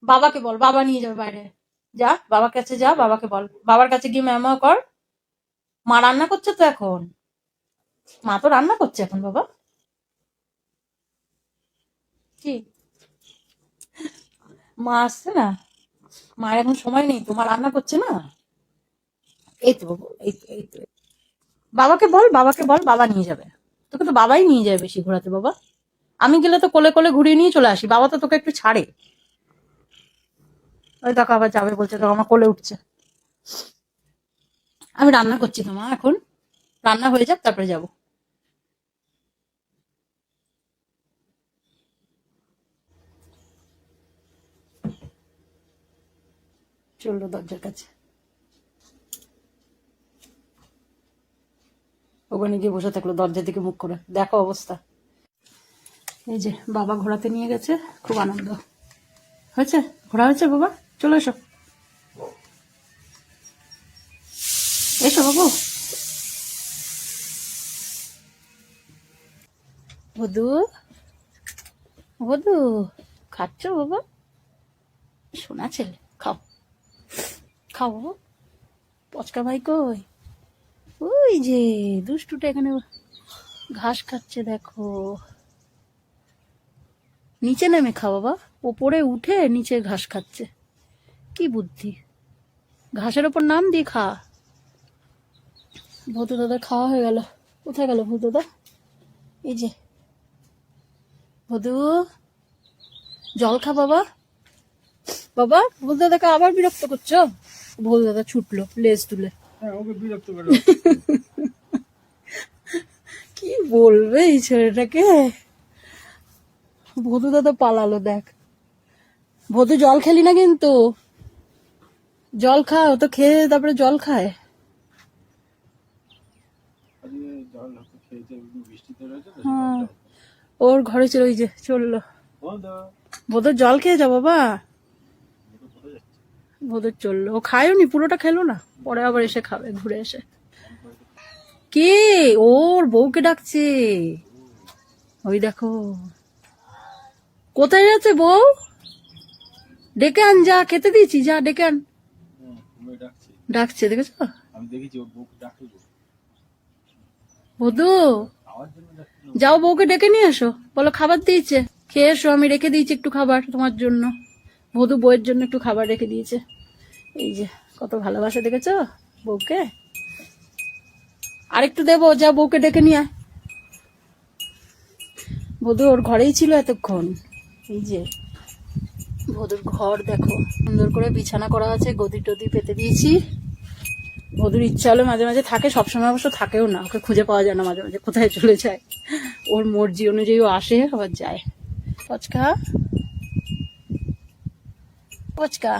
বাবাকে বল, বাবা নিয়ে যাবে বাইরে। যা বাবার কাছে, যা বাবাকে বল, বাবার কাছে গিয়ে ম্যামা কর। মা রান্না করছে তো এখন, মা তো রান্না করছে এখন বাবা। কি মা আসছে না, মায়ের এখন সময় নেই তো, মা রান্না করছে না। এই তো বাবু, এই তো। বাবাকে বল, বাবাকে বল, বাবা নিয়ে যাবে। তোকে তো বাবাই নিয়ে যায় বেশি ঘোরাতে বাবা। আমি গেলে তো কোলে কোলে ঘুরিয়ে নিয়ে চলে আসি, বাবা তো তোকে একটু ছাড়ে। ওই দেখো আবার যাবে বলছে, তো আমার কোলে উঠছে। আমি রান্না করছি তো মা এখন, রান্না হয়ে যাক তারপরে যাবো। চললো দরজার কাছে, ওখানে গিয়ে বসে থাকলো দরজার দিকে মুখ করে, দেখো অবস্থা। এই যে বাবা ঘোরাতে নিয়ে গেছে, খুব আনন্দ হয়েছে, ঘোরা হয়েছে বাবা। চলো এসো, এসো বাবু। বধু, বধু, খাচ্ছ বাবা? সোনা ছেলে, খাও, খাও বাবু। পচকা ভাই কই? ওই যে দুষ্টুটা এখানে ঘাস খাচ্ছে দেখো। নিচে নেমে খাও বাবা, ওপরে উঠে নিচে ঘাস খাচ্ছে। কি বুদ্ধি, ঘাসের ওপর নাম দিয়ে খা। ভূতু দাদা খাওয়া হয়ে গেল। কোথায় গেল ভূতু দাদা? এই যে ভূতু, জল খা বাবা। বাবা ভূতু দাদাকে আবার বিরক্ত করছো? ভূতু দাদা ছুটলো লেজ তুলে। কি বলবে এই ছেলেটাকে, ভূতু দাদা পালালো দেখ। ভূতু জল খেলি না কিন্তু, জল খা, ও তো খেয়ে তারপরে জল খায়। হ্যাঁ, ওর ঘরে ছিল, ওই যে চললো। ভোদর জল খেয়ে যাও বাবা। ভোদর চললো, ও খায়ও নি, পুরোটা খেলো না, পরে আবার এসে খাবে ঘুরে এসে। কে? ওর বউকে ডাকছে, ওই দেখো। কোথায় যাচ্ছে বউ? ডেকে আন, যা খেতে দিয়েছি, যা ডেকে আন। ডাকছে দেখেছো? বধু, যাও বউকে ডেকে নিয়ে এসো, বলো খাবার দিয়েছে, খেয়ে এসো, আমি রেখে দিয়েছি একটু খাবার তোমার জন্য। বধু বউয়ের জন্য একটু খাবার রেখে দিয়েছে। এই যে কত ভালোবাসা দেখেছো বউকে। আরেকটু দেবো, যা বউকে ডেকে নিয়ে আয়। বধু ওর ঘরেই ছিল এতক্ষণ। এই যে বধুর ঘর দেখো, সুন্দর করে বিছানা করা আছে, গদি টদি পেতে দিয়েছি। বধুর ইচ্ছা হলে মাঝে মাঝে থাকে, সবসময় অবশ্য থাকেও না, ওকে খুঁজে পাওয়া যায় না, মাঝে মাঝে কোথায় চলে যায়। ওর মর্জি অনুযায়ী ও আসে আবার যায়। পচকা, পচকা,